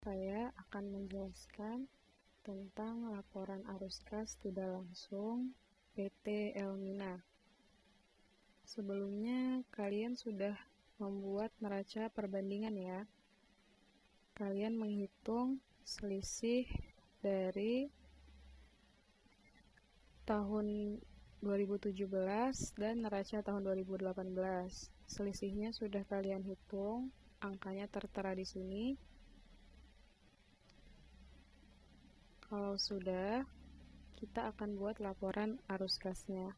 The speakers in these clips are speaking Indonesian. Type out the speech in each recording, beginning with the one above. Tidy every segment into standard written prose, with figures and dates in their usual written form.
Saya akan menjelaskan tentang laporan arus kas tidak langsung PT Elmina. Sebelumnya, kalian sudah membuat neraca perbandingan ya. Kalian menghitung selisih dari tahun 2017 dan neraca tahun 2018. Selisihnya sudah kalian hitung, angkanya tertera di sini. Kalau sudah, kita akan buat laporan arus kasnya.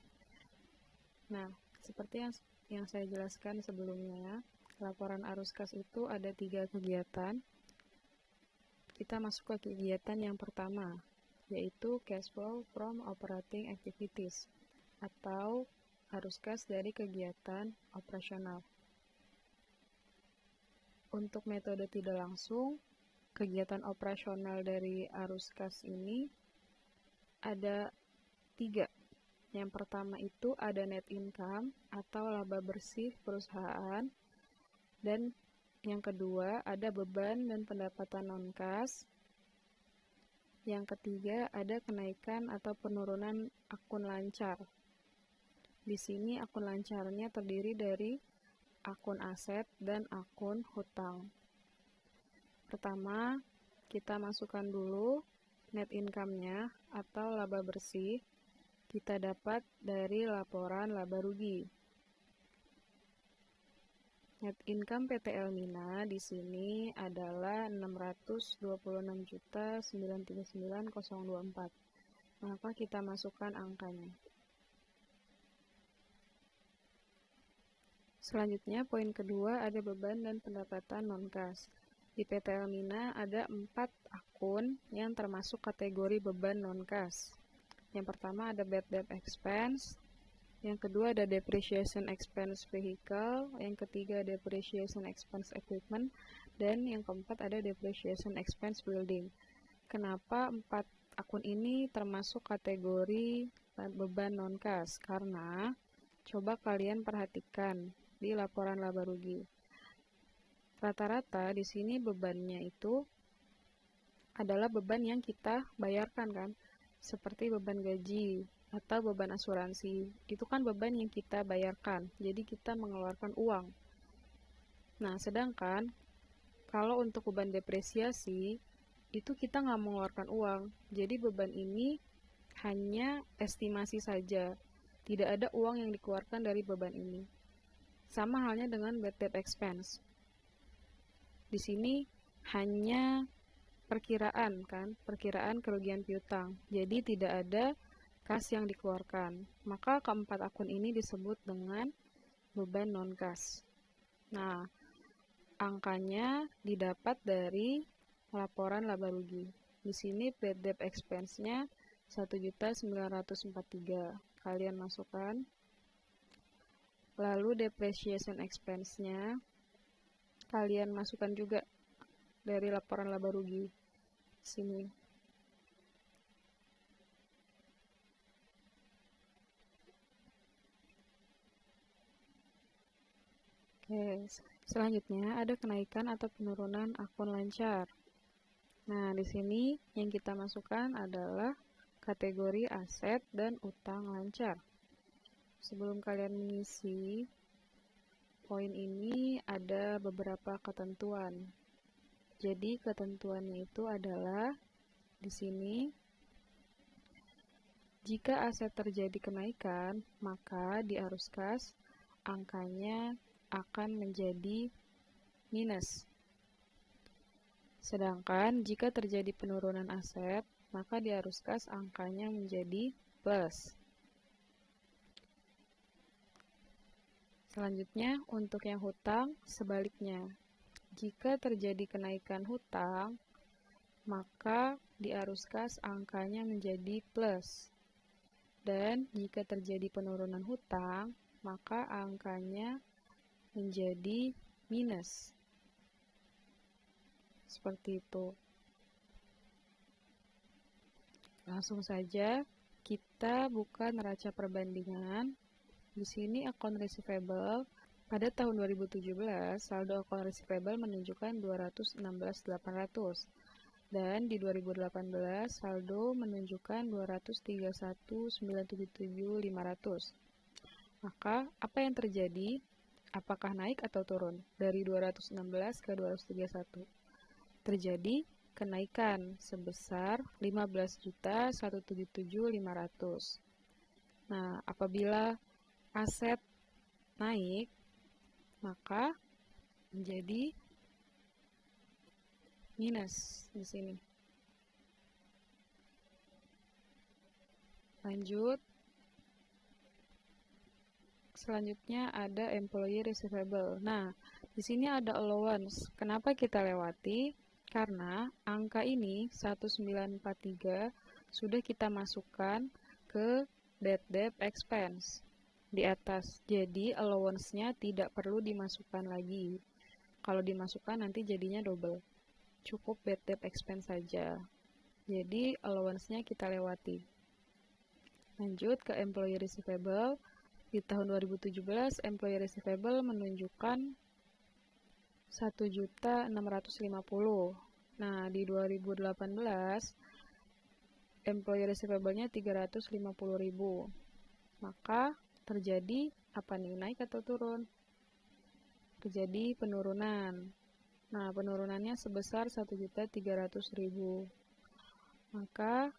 Nah, seperti yang saya jelaskan sebelumnya, laporan arus kas itu ada 3 kegiatan. Kita masuk ke kegiatan yang pertama, yaitu cash flow from operating activities, atau arus kas dari kegiatan operasional. Untuk metode tidak langsung, kegiatan operasional dari arus kas ini ada 3. Yang pertama itu ada net income atau laba bersih perusahaan, dan yang kedua ada beban dan pendapatan non-kas. Yang ketiga ada kenaikan atau penurunan akun lancar. Di sini akun lancarnya terdiri dari akun aset dan akun hutang. Pertama, kita masukkan dulu net income-nya atau laba bersih. Kita dapat dari laporan laba rugi. Net income PT Elmina di sini adalah 626.939.024. Maka kita masukkan angkanya. Selanjutnya, poin kedua ada beban dan pendapatan non-kas. Di PT Elmina ada 4 akun yang termasuk kategori beban non-kas. Yang pertama ada bad debt expense, yang kedua ada depreciation expense vehicle, yang ketiga depreciation expense equipment, dan yang keempat ada depreciation expense building. Kenapa 4 akun ini termasuk kategori beban non-kas? Karena coba kalian perhatikan di laporan laba rugi. Rata-rata di sini bebannya itu adalah beban yang kita bayarkan kan, seperti beban gaji atau beban asuransi. Itu kan beban yang kita bayarkan, jadi kita mengeluarkan uang. Nah, sedangkan kalau untuk beban depresiasi, itu kita nggak mengeluarkan uang. Jadi beban ini hanya estimasi saja, tidak ada uang yang dikeluarkan dari beban ini. Sama halnya dengan bad debt expense. Di sini hanya perkiraan kan, perkiraan kerugian piutang. Jadi tidak ada kas yang dikeluarkan. Maka keempat akun ini disebut dengan beban non-kas. Nah, angkanya didapat dari laporan laba rugi. Di sini bad debt expense-nya 1.943. Kalian masukkan. Lalu depreciation expense-nya kalian masukkan juga dari laporan laba rugi. Sini. Oke, selanjutnya ada kenaikan atau penurunan akun lancar. Nah, di sini yang kita masukkan adalah kategori aset dan utang lancar. Sebelum kalian mengisi poin ini ada beberapa ketentuan. Jadi ketentuannya itu adalah di sini, jika aset terjadi kenaikan, maka di arus kas angkanya akan menjadi minus. Sedangkan jika terjadi penurunan aset, maka di arus kas angkanya menjadi plus. Selanjutnya, untuk yang hutang, sebaliknya. Jika terjadi kenaikan hutang, maka di arus kas angkanya menjadi plus. Dan jika terjadi penurunan hutang, maka angkanya menjadi minus. Seperti itu. Langsung saja kita buka neraca perbandingan. Di sini akun receivable Pada tahun 2017, saldo account receivable menunjukkan 216.800 dan di 2018 saldo menunjukkan 231.977.500. Maka apa yang terjadi? Apakah naik atau turun dari 216 ke 231? Terjadi kenaikan sebesar 15.177.500. Nah, apabila aset naik, maka menjadi minus di sini. Lanjut. Selanjutnya ada employee receivable. Nah, di sini ada allowance. Kenapa kita lewati? Karena angka ini 1943 sudah kita masukkan ke bad debt expense di atas. Jadi allowance-nya tidak perlu dimasukkan lagi. Kalau dimasukkan nanti jadinya double. Cukup bad debt expense saja. Jadi allowance-nya kita lewati. Lanjut ke employee receivable. Di tahun 2017, employee receivable menunjukkan 1.650. Nah, di 2018, employee receivable-nya 350.000. Maka terjadi apa nih? Naik atau turun? Terjadi penurunan. Nah, penurunannya sebesar 1.300.000. Maka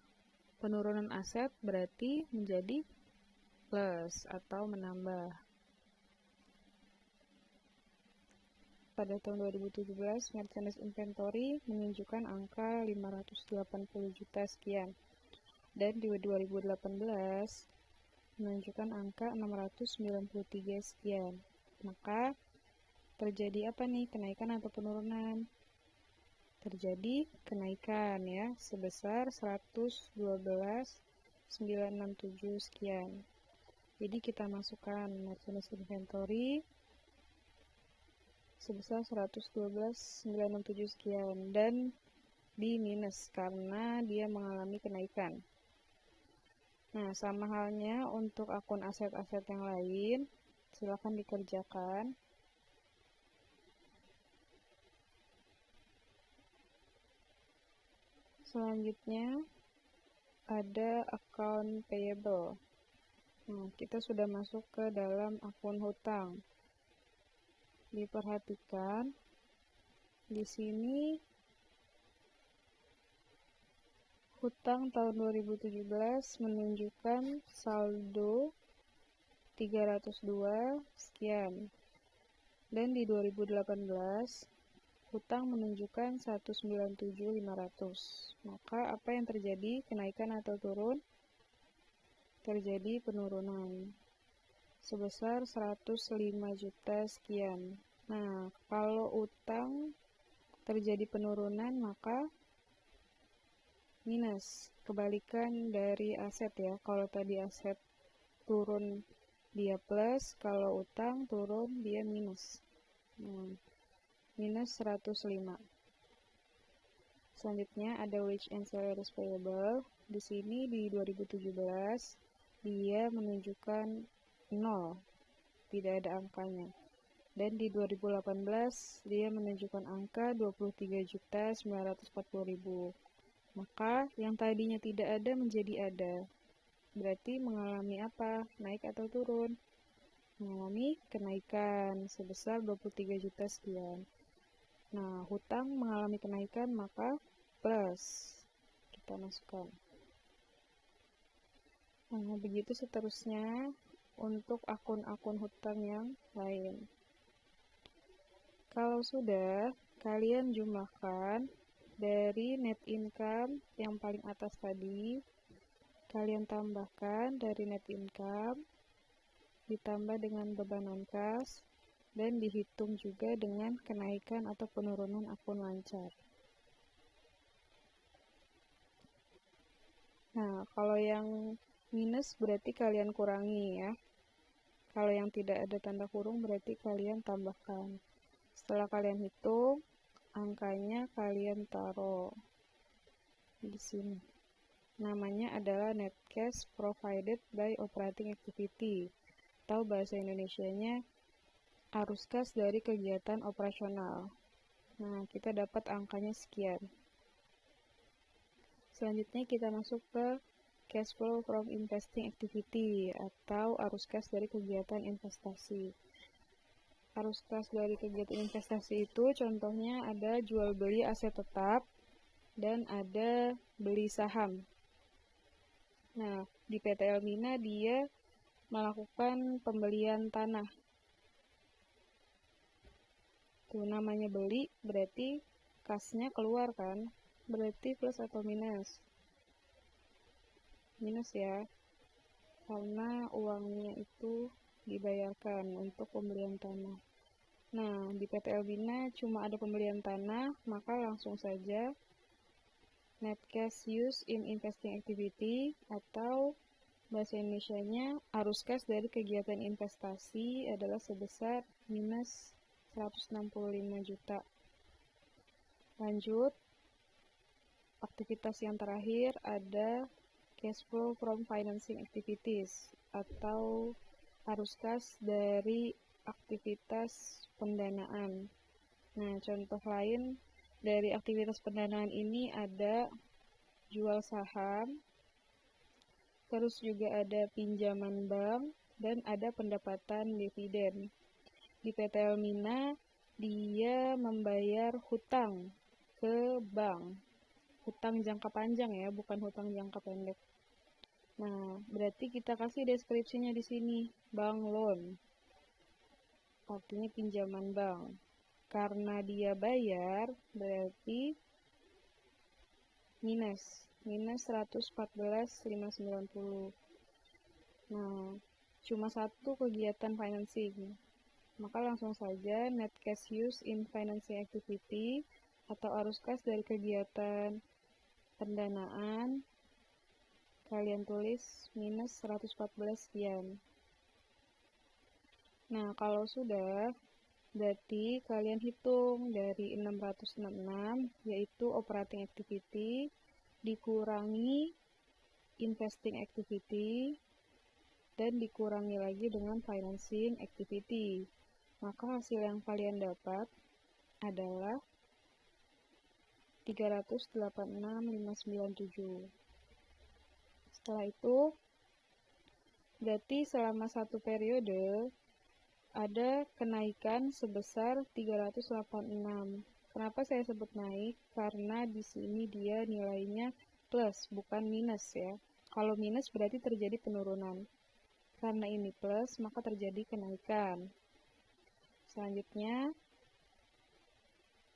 penurunan aset berarti menjadi plus atau menambah. Pada tahun 2017, merchandise inventory menunjukkan angka 580 juta sekian. Dan di 2018 menunjukkan angka 693 sekian. Maka terjadi apa nih? Kenaikan atau penurunan? Terjadi kenaikan ya, sebesar 112.967 sekian. Jadi kita masukkan merchandise inventory sebesar 112.967 sekian dan di minus karena dia mengalami kenaikan. Nah, sama halnya untuk akun aset-aset yang lain, silakan dikerjakan. Selanjutnya ada account payable. Nah, kita sudah masuk ke dalam akun hutang. Diperhatikan di sini hutang tahun 2017 menunjukkan saldo 302 sekian. Dan di 2018 hutang menunjukkan 197.500. Maka apa yang terjadi? Kenaikan atau turun? Terjadi penurunan sebesar 105 juta sekian. Nah, kalau utang terjadi penurunan maka minus. Kebalikan dari aset ya. Kalau tadi aset turun dia plus, kalau utang turun dia minus. Minus 105. Selanjutnya ada wage and salaries payable. Di sini di 2017 dia menunjukkan 0, tidak ada angkanya. Dan di 2018 dia menunjukkan angka 23.940.000. Maka yang tadinya tidak ada menjadi ada. Berarti mengalami apa? Naik atau turun? Mengalami kenaikan sebesar 23 juta sekian. Nah, hutang mengalami kenaikan maka plus. Kita masukkan. Nah, begitu seterusnya untuk akun-akun hutang yang lain. Kalau sudah, kalian jumlahkan dari net income yang paling atas tadi, kalian tambahkan dari net income, ditambah dengan beban non-kas, dan dihitung juga dengan kenaikan atau penurunan akun lancar. Nah, kalau yang minus berarti kalian kurangi ya. Kalau yang tidak ada tanda kurung berarti kalian tambahkan. Setelah kalian hitung, angkanya kalian taruh di sini. Namanya adalah net cash provided by operating activity. Atau bahasa Indonesianya arus kas dari kegiatan operasional. Nah, kita dapat angkanya sekian. Selanjutnya kita masuk ke cash flow from investing activity atau arus kas dari kegiatan investasi. Arus kas dari kegiatan investasi itu contohnya ada jual beli aset tetap dan ada beli saham. Nah, di PT Elmina dia melakukan pembelian tanah. Tuh namanya beli, berarti kasnya keluar kan? Berarti plus atau minus? Minus ya, karena uangnya itu dibayarkan untuk pembelian tanah. Nah, di PT Elmina cuma ada pembelian tanah, maka langsung saja net cash used in investing activity atau bahasa Indonesianya arus kas dari kegiatan investasi adalah sebesar minus 165 juta. Lanjut, aktivitas yang terakhir ada cash flow from financing activities atau arus kas dari aktivitas pendanaan. Nah, contoh lain dari aktivitas pendanaan ini ada jual saham, terus juga ada pinjaman bank, dan ada pendapatan dividen. Di PT Elmina, dia membayar hutang ke bank. Hutang jangka panjang ya, bukan hutang jangka pendek. Nah, berarti kita kasih deskripsinya di sini, bank loan. Artinya pinjaman bank. Karena dia bayar, berarti minus 114.590. Nah, cuma satu kegiatan financing. Maka langsung saja net cash use in financing activity atau arus kas dari kegiatan pendanaan kalian tulis minus 114 sekian. Nah, kalau sudah, berarti kalian hitung dari 666 yaitu operating activity dikurangi investing activity dan dikurangi lagi dengan financing activity. Maka hasil yang kalian dapat adalah 386.597. Setelah itu, berarti selama satu periode ada kenaikan sebesar 386. Kenapa saya sebut naik? Karena di sini dia nilainya plus, bukan minus ya. Kalau minus berarti terjadi penurunan. Karena ini plus, maka terjadi kenaikan. Selanjutnya,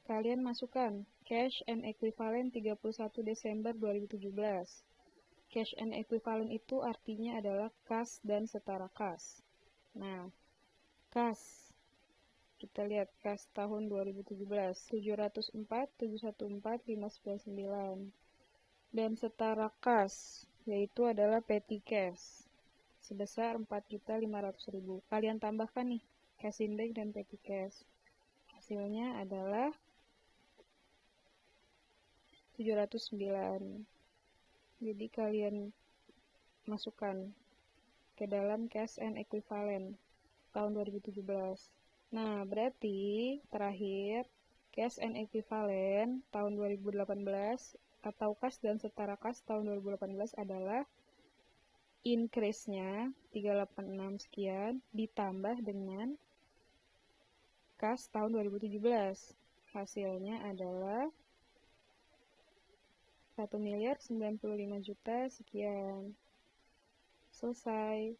kalian masukkan cash and equivalent 31 Desember 2017. Cash and equivalent itu artinya adalah kas dan setara kas. Nah, kas, kita lihat kas tahun 2017, 704, 714, 599. Dan setara kas, yaitu adalah petty cash, sebesar 4.500.000. Kalian tambahkan nih, cash in bank dan petty cash. Hasilnya adalah 709. Jadi kalian masukkan ke dalam cash and equivalent tahun 2017. Nah, berarti terakhir cash and equivalent tahun 2018 atau kas dan setara kas tahun 2018 adalah increase-nya 386 sekian ditambah dengan kas tahun 2017. Hasilnya adalah 1.095.000.000 sekian. Selesai.